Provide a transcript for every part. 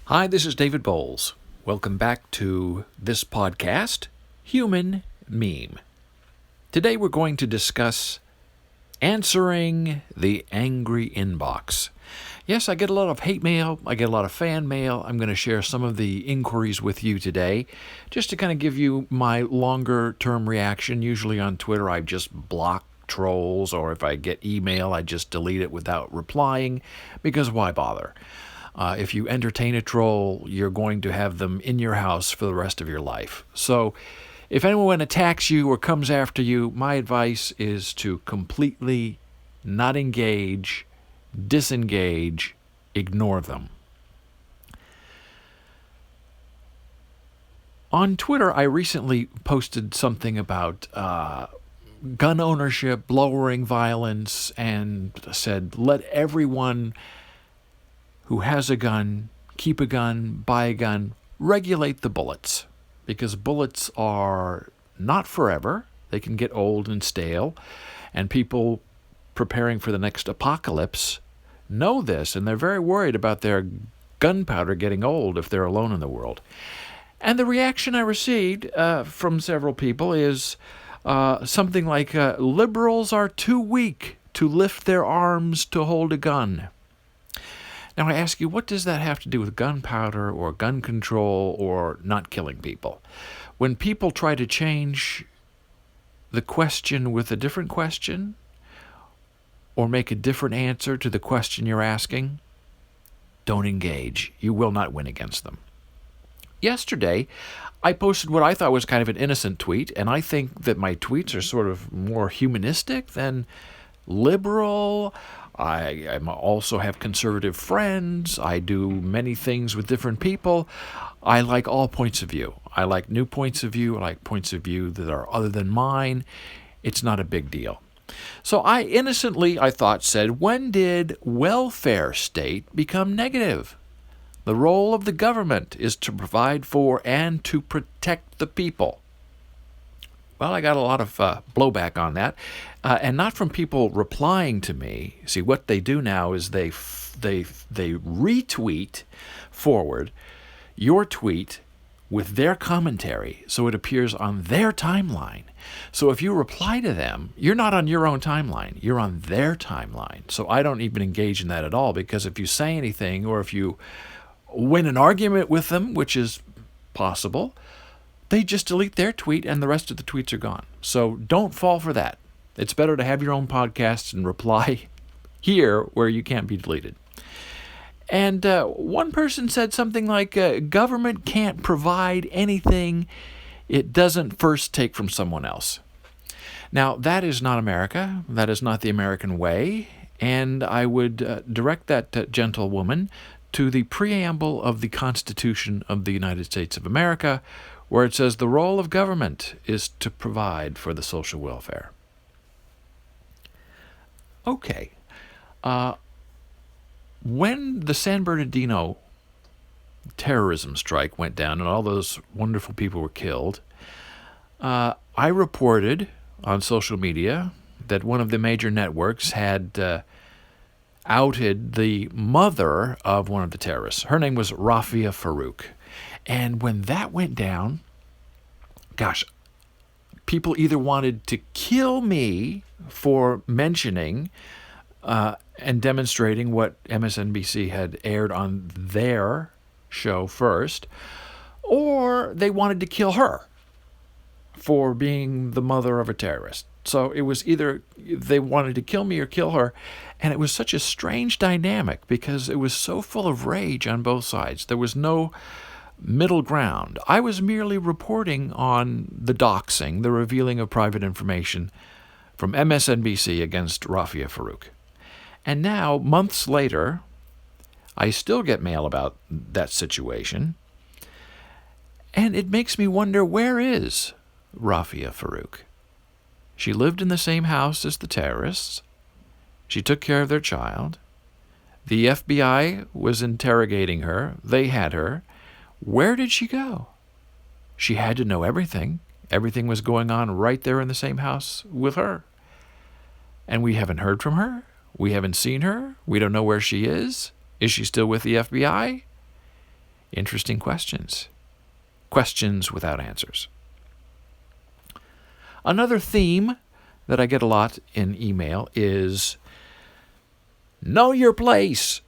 Hi, this is David Bowles. Welcome back to this podcast, Human Meme. Today we're going to discuss answering the angry inbox. Yes, I get a lot of hate mail, I get a lot of fan mail. I'm going to share some of the inquiries with you today, just to kind of give you my longer term reaction. Usually on Twitter I just block trolls, or if I get email I just delete it without replying, because why bother? If you entertain a troll, you're going to have them in your house for the rest of your life. So if anyone attacks you or comes after you, my advice is to completely not engage, disengage, ignore them. On Twitter, I recently posted something about gun ownership, lowering violence, and said, let everyone who has a gun, keep a gun, buy a gun, regulate the bullets. Because bullets are not forever. They can get old and stale. And people preparing for the next apocalypse know this, and they're very worried about their gunpowder getting old if they're alone in the world. And the reaction I received from several people is something like, liberals are too weak to lift their arms to hold a gun. Now I ask you, what does that have to do with gunpowder or gun control or not killing people? When people try to change the question with a different question or make a different answer to the question you're asking, don't engage. You will not win against them. Yesterday, I posted what I thought was kind of an innocent tweet, and I think that my tweets are sort of more humanistic than liberal. I also have conservative friends. I do many things with different people. I like all points of view. I like new points of view. I like points of view that are other than mine. It's not a big deal. So I innocently, I thought, said, when did welfare state become negative? The role of the government is to provide for and to protect the people. Well, I got a lot of blowback on that, and not from people replying to me. See, what they do now is they retweet forward your tweet with their commentary, so it appears on their timeline. So if you reply to them, you're not on your own timeline, you're on their timeline. So I don't even engage in that at all, because if you say anything, or if you win an argument with them, which is possible, they just delete their tweet and the rest of the tweets are gone. So don't fall for that. It's better to have your own podcasts and reply here where you can't be deleted. And one person said something like, government can't provide anything it doesn't first take from someone else. Now, that is not America. That is not the American way. And I would direct that gentlewoman to the preamble of the Constitution of the United States of America, where it says the role of government is to provide for the social welfare. Okay. When the San Bernardino terrorism strike went down and all those wonderful people were killed, I reported on social media that one of the major networks had outed the mother of one of the terrorists. Her name was Rafia Farouk. And when that went down, gosh, people either wanted to kill me for mentioning and demonstrating what MSNBC had aired on their show first, or they wanted to kill her for being the mother of a terrorist. So it was either they wanted to kill me or kill her, and it was such a strange dynamic because it was so full of rage on both sides. There was no middle ground. I was merely reporting on the doxing, the revealing of private information from MSNBC against Rafia Farouk. And now, months later, I still get mail about that situation, and it makes me wonder, where is Rafia Farouk? She lived in the same house as the terrorists. She took care of their child. The FBI was interrogating her. They had her. Where did she go? She had to know everything. Everything was going on right there in the same house with her. And we haven't heard from her. We haven't seen her. We don't know where she is. Is she still with the FBI? Interesting questions. Questions without answers. Another theme that I get a lot in email is know your place.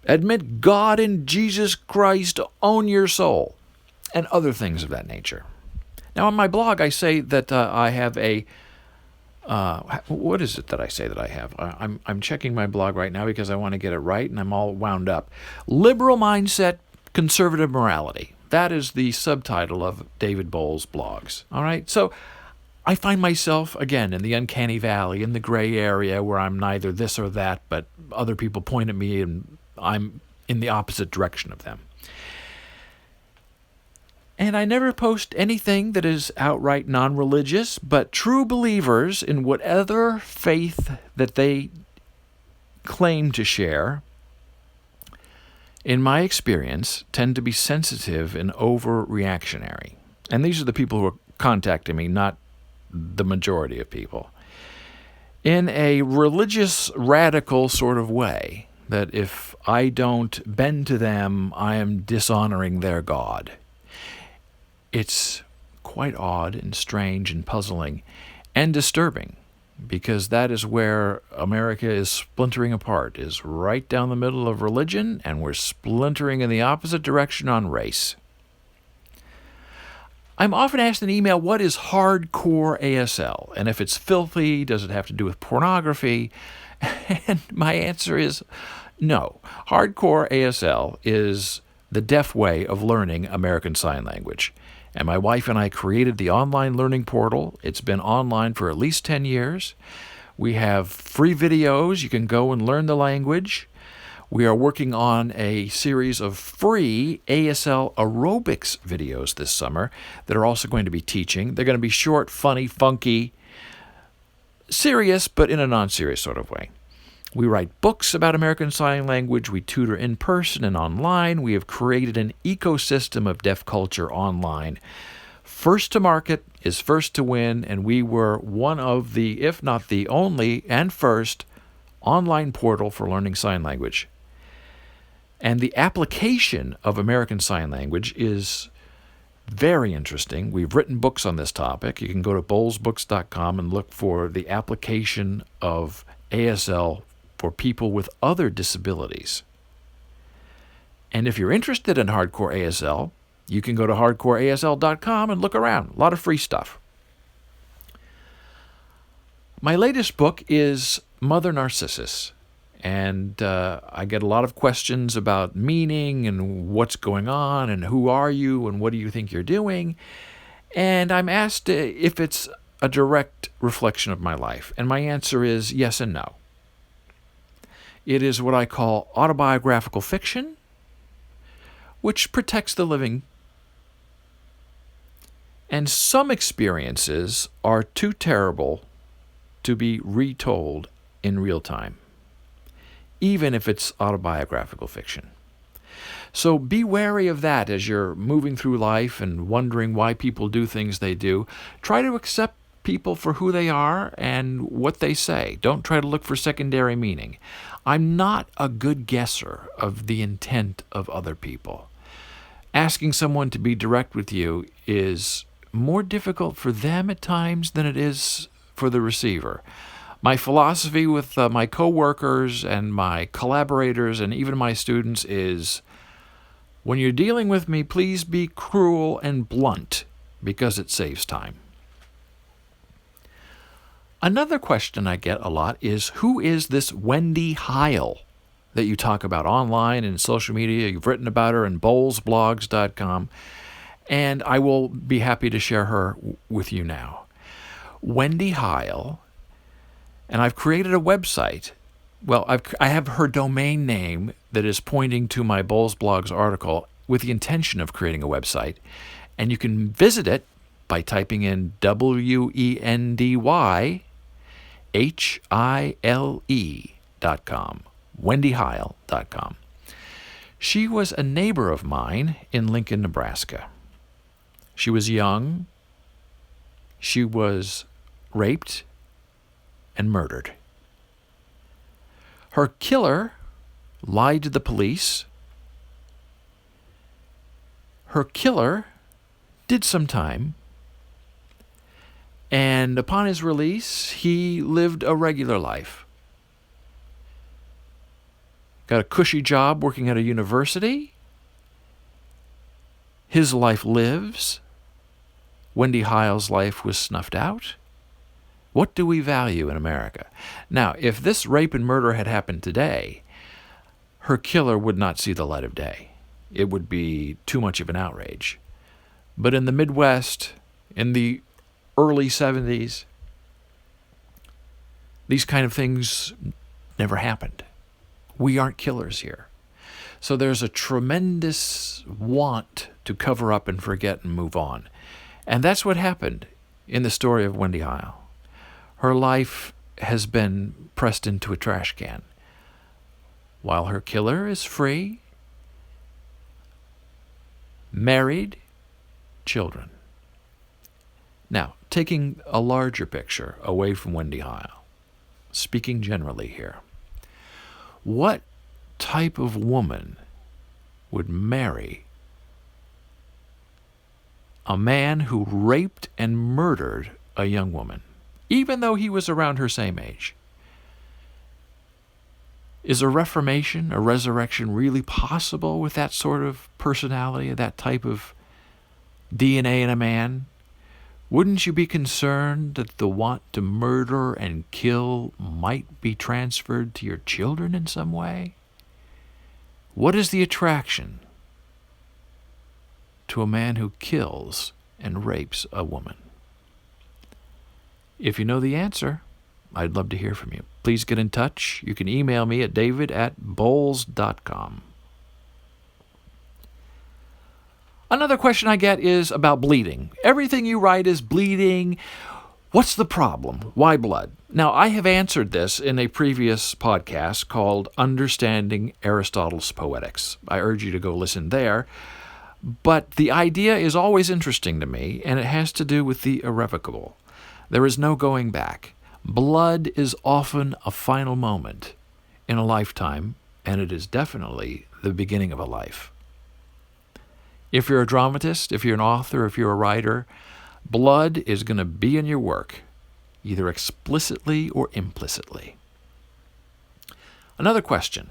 Admit God and Jesus Christ, own your soul, and other things of that nature. Now, on my blog, I say that I have a what is it that I say that I have? I'm checking my blog right now because I want to get it right, and I'm all wound up. Liberal mindset, conservative morality. That is the subtitle of David Bowles' blogs. All right, so I find myself, again, in the uncanny valley, in the gray area where I'm neither this or that, but other people point at me and I'm in the opposite direction of them. And I never post anything that is outright non-religious, but true believers in whatever faith that they claim to share, in my experience, tend to be sensitive and overreactionary. And these are the people who are contacting me, not the majority of people. In a religious, radical sort of way, that if I don't bend to them, I am dishonoring their God. It's quite odd and strange and puzzling and disturbing, because that is where America is splintering apart, is right down the middle of religion, and we're splintering in the opposite direction on race. I'm often asked in email, what is hardcore ASL? And if it's filthy, does it have to do with pornography? And my answer is no. Hardcore ASL is the deaf way of learning American Sign Language. And my wife and I created the online learning portal. It's been online for at least 10 years. We have free videos. You can go and learn the language. We are working on a series of free ASL aerobics videos this summer that are also going to be teaching. They're going to be short, funny, funky, serious, but in a non-serious sort of way. We write books about American Sign Language. We tutor in person and online. We have created an ecosystem of deaf culture online. First to market is first to win, and we were one of the, if not the only and first, online portal for learning sign language. And the application of American Sign Language is very interesting. We've written books on this topic. You can go to bowlesbooks.com and look for the application of ASL for people with other disabilities. And if you're interested in hardcore ASL, you can go to hardcoreasl.com and look around. A lot of free stuff. My latest book is Mother Narcissus. And I get a lot of questions about meaning and what's going on and who are you and what do you think you're doing. And I'm asked if it's a direct reflection of my life. And my answer is yes and no. It is what I call autobiographical fiction, which protects the living. And some experiences are too terrible to be retold in real time, even if it's autobiographical fiction. So be wary of that as you're moving through life and wondering why people do things they do. Try to accept people for who they are and what they say. Don't try to look for secondary meaning. I'm not a good guesser of the intent of other people. Asking someone to be direct with you is more difficult for them at times than it is for the receiver. My philosophy with my coworkers and my collaborators and even my students is, when you're dealing with me, please be cruel and blunt, because it saves time. Another question I get a lot is, who is this Wendy Heil that you talk about online and social media? You've written about her in bowlesblogs.com, and I will be happy to share her with you now. Wendy Heil, and I've created a website. Well, I have her domain name that is pointing to my Bowles Blogs article with the intention of creating a website, and you can visit it by typing in WendyHile.com, WendyHeil.com. She was a neighbor of mine in Lincoln, Nebraska. She was young. She was raped and murdered. Her killer lied to the police, Her killer did some time, and upon his release, he lived a regular life. Got a cushy job working at a university. His life lives. Wendy Heil's life was snuffed out. What do we value in America? Now, if this rape and murder had happened today, her killer would not see the light of day. It would be too much of an outrage. But in the Midwest, in the early 70s, these kind of things never happened. We aren't killers here. So there's a tremendous want to cover up and forget and move on. And that's what happened in the story of Wendy Heil. Her life has been pressed into a trash can, while her killer is free, married, children. Now, taking a larger picture away from Wendy Heil, speaking generally here, what type of woman would marry a man who raped and murdered a young woman, even though he was around her same age? Is a reformation, a resurrection really possible with that sort of personality, that type of DNA in a man? Wouldn't you be concerned that the want to murder and kill might be transferred to your children in some way? What is the attraction to a man who kills and rapes a woman? If you know the answer, I'd love to hear from you. Please get in touch. You can email me at david@bowles.com. Another question I get is about bleeding. Everything you write is bleeding. What's the problem? Why blood? Now, I have answered this in a previous podcast called Understanding Aristotle's Poetics. I urge you to go listen there. But the idea is always interesting to me, and it has to do with the irrevocable. There is no going back. Blood is often a final moment in a lifetime, and it is definitely the beginning of a life. If you're a dramatist, if you're an author, if you're a writer, blood is going to be in your work, either explicitly or implicitly. Another question.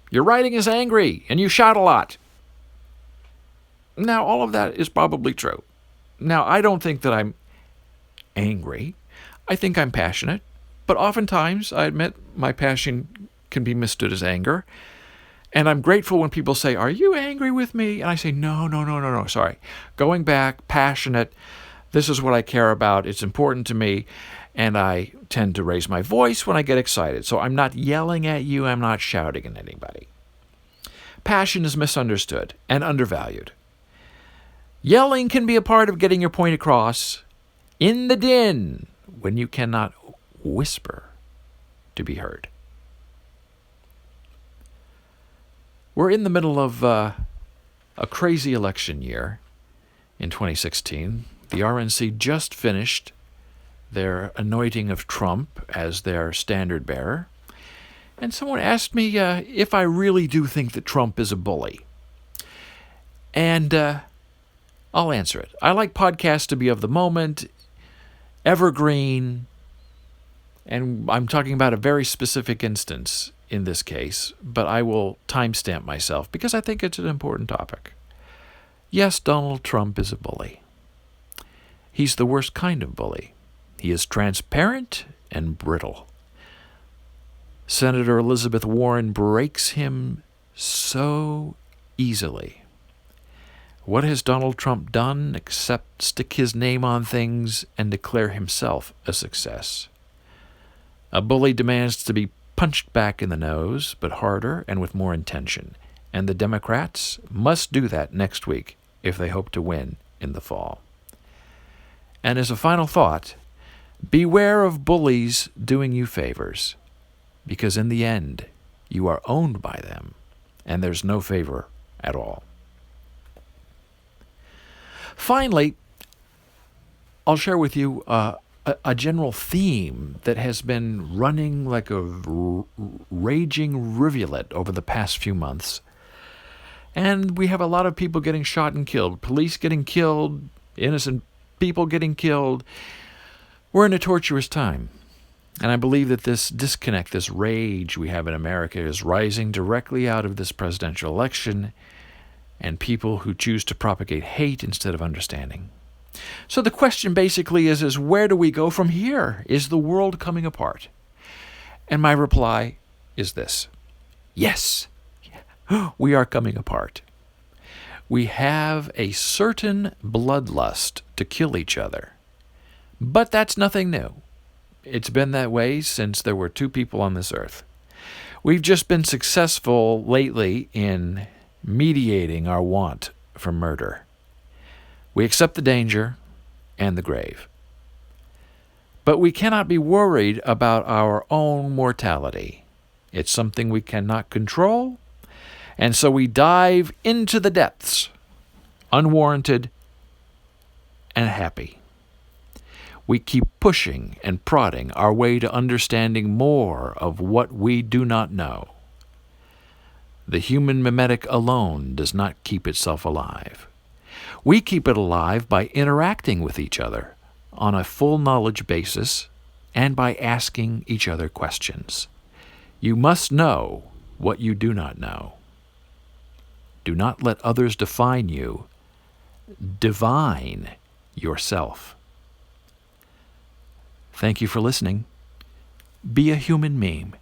Your writing is angry, and you shout a lot. Now, all of that is probably true. Now, I don't think that I'm angry. I think I'm passionate, but oftentimes, I admit, my passion can be mistook as anger. And I'm grateful when people say, "Are you angry with me?" And I say, no, sorry. Going back, passionate, this is what I care about, it's important to me, and I tend to raise my voice when I get excited. So I'm not yelling at you, I'm not shouting at anybody. Passion is misunderstood and undervalued. Yelling can be a part of getting your point across in the din when you cannot whisper to be heard. We're in the middle of a crazy election year in 2016. The RNC just finished their anointing of Trump as their standard bearer. And someone asked me if I really do think that Trump is a bully. And I'll answer it. I like podcasts to be of the moment, evergreen, and I'm talking about a very specific instance in this case, but I will timestamp myself because I think it's an important topic. Yes, Donald Trump is a bully. He's the worst kind of bully. He is transparent and brittle. Senator Elizabeth Warren breaks him so easily. What has Donald Trump done except stick his name on things and declare himself a success? A bully demands to be punched back in the nose, but harder and with more intention. And the Democrats must do that next week if they hope to win in the fall. And as a final thought, beware of bullies doing you favors, because in the end, you are owned by them, and there's no favor at all. Finally, I'll share with you a general theme that has been running like a raging rivulet over the past few months, And we have a lot of people getting shot and killed, police getting killed, innocent people getting killed. We're in a torturous time. And I believe that this disconnect, this rage we have in America is rising directly out of this presidential election and people who choose to propagate hate instead of understanding. So the question basically is where do we go from here? Is the world coming apart? And my reply is this: yes, we are coming apart. We have a certain bloodlust to kill each other. But that's nothing new. It's been that way since there were two people on this earth. We've just been successful lately in mediating our want for murder. We accept the danger and the grave. But we cannot be worried about our own mortality. It's something we cannot control, and so we dive into the depths, unwarranted and happy. We keep pushing and prodding our way to understanding more of what we do not know. The human mimetic alone does not keep itself alive. We keep it alive by interacting with each other on a full knowledge basis and by asking each other questions. You must know what you do not know. Do not let others define you. Divine yourself. Thank you for listening. Be a human meme.